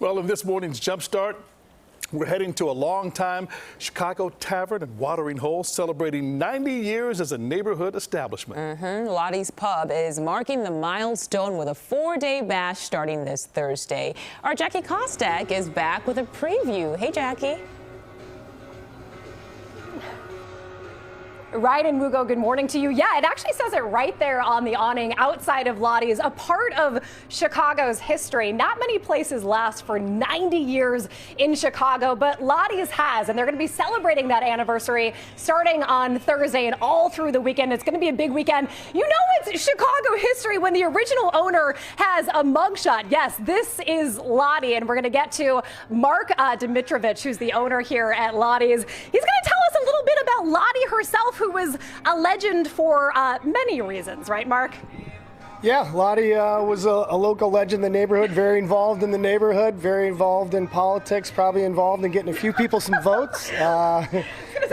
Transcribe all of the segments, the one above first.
Well, in this morning's Jumpstart, we're heading to a long-time Chicago tavern and watering hole celebrating 90 years as a neighborhood establishment. Lottie's Pub is marking the milestone with a 4-day bash starting this Thursday. Our Jackie Kostek is back with a preview. Hey, Jackie. Ryan and Mugo, good morning to you. Yeah, it actually says it right there on the awning outside of Lottie's, a part of Chicago's history. Not many places last for 90 years in Chicago, but Lottie's has, and they're going to be celebrating that anniversary starting on Thursday and all through the weekend. It's going to be a big weekend. You know, it's Chicago history when the original owner has a mugshot. Yes, this is Lottie, and we're going to get to Mark Dimitrovich, who's the owner here at Lottie's. He's going to tell us a little bit about Lottie herself, who was a legend for many reasons, right, Mark? Yeah, Lottie was a local legend in the neighborhood, very involved in the neighborhood, very involved in politics, probably involved in getting a few people some votes. Not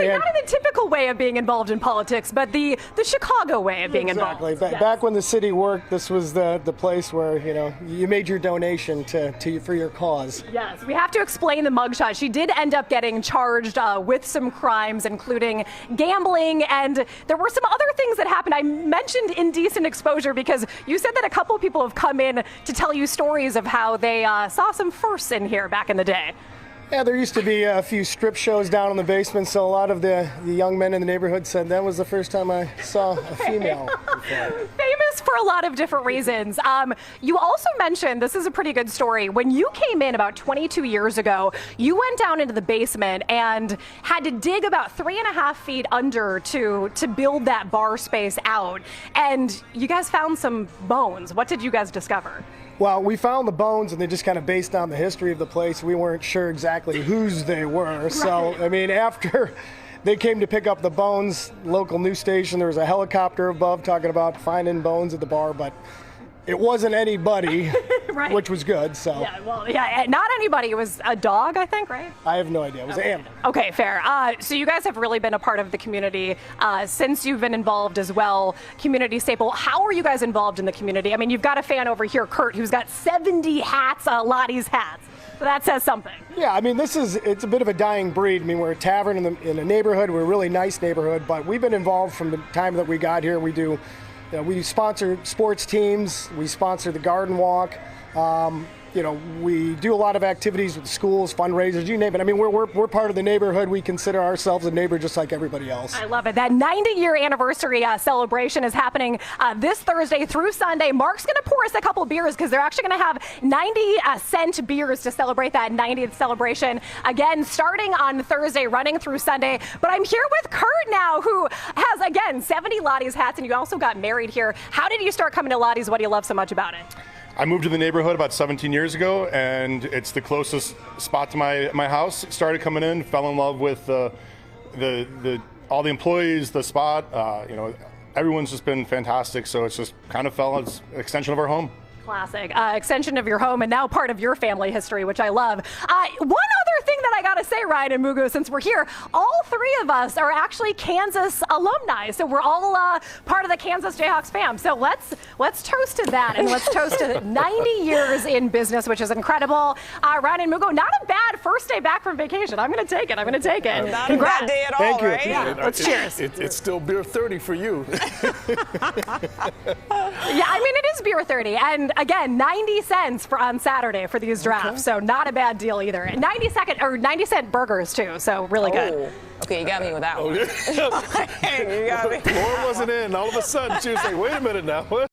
in the typical way of being involved in politics, but the Chicago way of being involved. Exactly. Yes. Back when the city worked, this was the place where, you know, you made your donation for your cause. Yes, we have to explain the mugshot. She did end up getting charged with some crimes, including gambling, and there were some other things that happened. I mentioned indecent exposure because you said that a couple of people have come in to tell you stories of how they saw some firsts in here back in the day. Yeah, there used to be a few strip shows down in the basement, so a lot of the young men in the neighborhood said that was the first time I saw a female. Famous for a lot of different reasons. You also mentioned, this is a pretty good story, when you came in about 22 years ago, you went down into the basement and had to dig about 3.5 feet under to build that bar space out. And you guys found some bones. What did you guys discover? Well, we found the bones, and they just kind of based on the history of the place. We weren't sure exactly whose they were. Right. So, I mean, after they came to pick up the bones, local news station, there was a helicopter above talking about finding bones at the bar, but it wasn't anybody, right. Which was good. So yeah, well, yeah, not anybody. It was a dog, I think, right? I have no idea. It was an animal. Okay, fair. So you guys have really been a part of the community since you've been involved as well. Community staple. How are you guys involved in the community? I mean, you've got a fan over here, Kurt, who's got 70 hats, Lottie's hats. So that says something. Yeah, I mean, it's a bit of a dying breed. I mean, we're a tavern in a neighborhood. We're a really nice neighborhood, but we've been involved from the time that we got here. We sponsor sports teams. We sponsor the garden walk. We do a lot of activities with schools, fundraisers, you name it. I mean, we're part of the neighborhood. We consider ourselves a neighbor just like everybody else. I love it. That 90-year anniversary celebration is happening this Thursday through Sunday. Mark's going to pour us a couple beers because they're actually going to have 90-cent beers to celebrate that 90th celebration. Again, starting on Thursday, running through Sunday. But I'm here with Kurt now, who has, again, 70 Lottie's hats, and you also got married here. How did you start coming to Lottie's? What do you love so much about it? I moved to the neighborhood about 17 years ago, and it's the closest spot to my house. Started coming in, fell in love with all the employees, the spot. Everyone's just been fantastic. So it's just kind of fell as an extension of our home. Classic. Extension of your home and now part of your family history, which I love. One other thing that I got to say, Ryan and Mugo, since we're here, all three of us are actually Kansas alumni. So we're all part of the Kansas Jayhawks fam. So let's toast to that, and let's toast to 90 years in business, which is incredible. Ryan and Mugo, not a bad first day back from vacation. I'm going to take it. Not Congrats. a bad day at all, Thank you. right? Yeah, let's cheers. It's still beer 30 for you. Yeah, I mean, it is beer 30. And again, 90 cents on Saturday for these drafts. Okay. So not a bad deal either. And 90-cent burgers too. So really good. Okay, you got me with that one. You got me. Laura wasn't in. All of a sudden, she was like, wait a minute now.